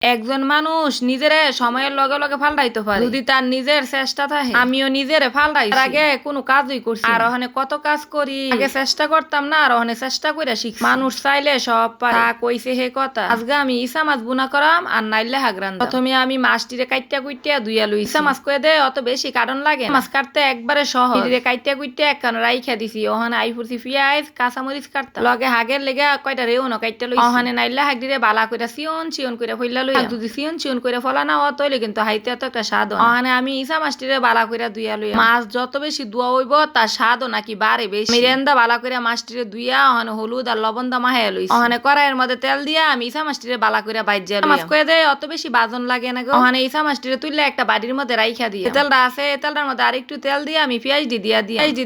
একজন মানুষ নিজের সময়ের লগে লগে পাল্টাইতে পারে যদি তার নিজের চেষ্টা থাকে। আমিও নিজের পাল্টাই আগে কোনো কাজই করছি আর ওখানে কত কাজ করি আগে চেষ্টা করতাম না আর ওখানে চেষ্টা করে শিখছি। মানুষ চাইলে সব পারে তা কইছে হে কথা। আজকে আমি ইসা মাছ বুনা করাম আর নাইলে হাগরান। প্রথমে আমি মাছটিরে কাইটা কুইটা দুইয়া লই। ইসা মাছ কয়ে দে অত বেশি কারণ লাগে মাছ কাটতে একবারে সহজ। কাইটা কুইটা একখান রাইখা দিছি। ওখানে আই ফুরছি পেঁয়াজ কাঁচামরিচ কাটতাম লগে হাগের লেগে কয়টা রেও না কাইটা লই। ওখানে নাইলে হাগ দিলে বালা কইরা চিয়ন চিয়ন কইরা ফইলা যদি চিয়ন চিয়ন করে ফলা না হওয়া তৈলে কিন্তু হাইতে এত একটা স্বাদ। ওখানে আমি ইসা মাছটিরে বালা কইরা দুইয়া লই। মাছ যত বেশি ধোয়া হইব তার স্বাদও নাকি বাড়ে বেশি। মিরেন্দা বালা কইরা মাছটিরে দুইয়া ওখানে হলুদ আর লবণ দা মাহাইয়া লইছি। ওখানে কড়াইয়ের মধ্যে তেল দিয়া আমি ইসা মাছটিরে বালা কইরা বাইজা লই। মাছ কয়ে দেয় অত বেশি বাজন লাগে না গো। ওখানে ইসা মাছটিরে তুললে একটা বাড়ির মধ্যে রাইখা দিয়ে তেলটা আছে তেলটার মধ্যে আরেকটু তেল দিয়ে আমি পেঁয়াজ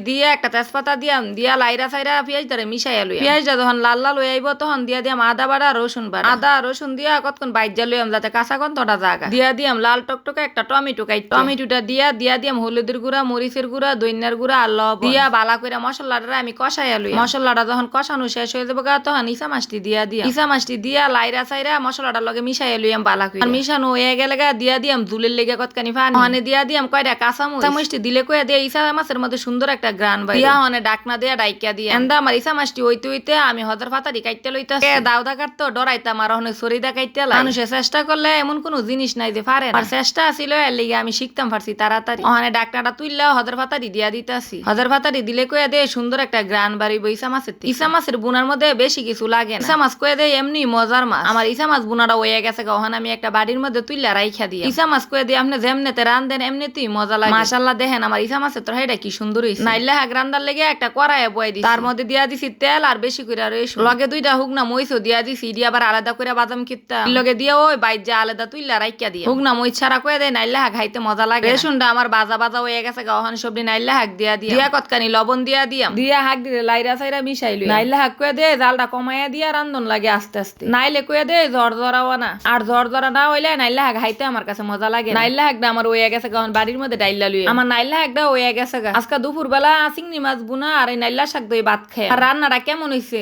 দিয়ে একটা তেজপাতা দিয়া লাইরা সাইরা পেঁয়াজ ধরে মিশাইয়া লই। পেঁয়াজটা যখন লাল লাল হয়ে আইব তখন দিয়া দিয়াম আদা বাড়া রসুন বাড়া। আদা রসুন দিয়া কতক্ষণ বাইজা লইয়াম যাতে কাঁচা গন্ধটা জাগা। দিয়া দিয়াম লাল টকটকে একটা টমেটো টমেটোটা দিয়া দিয়াম হলুদের গুঁড়া মরিচের গুঁড়া দইনার গুঁড়া আর লবণ দিয়া বালা কইরা মশলাটা আমি কষাইয়া লই। মশলাটা যখন কষানো শেষ হয়ে যাবে তখন ইসা মাছটি দিয়া লাইরা সাইরা মশলাটা লগে মিশাইয়া লইয়াম বালা কইরা। মিশানো হয়ে গেলে দিয়া দিয়াম দুলের লেগে কতখানি পানি। ওখানে দিয়া দিয়াম কয়টা কাঁচামরিচ দিলে কইয়া দিয়া ইসা মাছের মধ্যে সুন্দর একটা গ্রান বাই দিয়া ওখানে ডাকনা দিয়া ডাইকা দিয়া এন্দা আমার ইসা মাছটি হইতে আমি হজর ফাতারি কাইটা লইতাছি। দাউদা কাটতো ডরাইতাম আর ওখানে সরিদা কাইটা লাই। মানুষে চেষ্টা করলে এমন কোনো জিনিস নাই যে পারে না। আর চেষ্টা ছিল এর লিগে আমি শিখতাম পারছি তাড়াতাড়ি। ওখানে ডাকনাটা তুললেও হজর ফাতারি দিয়া দিতাছি। হজর ফাতারি দিলে কইয়া দে সুন্দর একটা গ্রান বাড়িব ইসা মাছের। ইসা মাছের বুনার মধ্যে বেশি কিছু লাগে না। ইসা মাছ কয়ে দে এমনি মজার মাছ। আমার ইসা মাছ বুনাটা হয়ে গেছে ওখানে আমি একটা বাড়ির মধ্যে তুললা রাইখা দিই। ইসা মাছ কয়ে দিয়ে আপনি যেমনেতে রান্ধেন এমনিতেই মজা লাগে। মাশাআল্লাহ দেখেন আমার ইসা মাছের তরকারিটা কি সুন্দর হইছে। নাইলে হাগ রান্দার লেগে একটা কড়াইয়ে বয়ে দিছি। তার মধ্যে দিয়া দিছি তেল আর বেশি করে রসুন লগে দুইটা হুগনা মরিচও দিয়া দিছি। দিয়া আবার আলাদা করে বাদাম কিত্তা লগে দিয়া ওই বাইজা আলাদা তুইলা রাইখা দিয়া হুগনা মরিচ ছাড়া কয়ে দেয় নাইলে হাগ খাইতে মজা লাগে। রসুনটা আমার বাজা হয়ে গেছে ওখানে সবজি নাইলে হাগ দিয়া কতখানি লবণ দিয়া হাগ দিলে লাইরা সাইরা মিশাই লই। নাইলে হাগ কয়ে দে জালটা কমাইয়া দিয়া রান্ধন লাগে আস্তে আস্তে। নাইলে কয়ে দে জড়জড়াও না আর জড়জড়া না হইলে নাইলে হাগ খাইতে আমার কাছে মজা লাগে। নাইলে হাগটা আমার হয়ে গেছে বাড়ির মধ্যে ডাইলা লুই। আমার নাইলে হাগটা হয়ে গেছে আজকে দুপুর বেলা চিংড়ি মাছ বুনা আর এই নাইলা শাক দই ভাত খাই। আর রান্নাটা কেমন হইছে?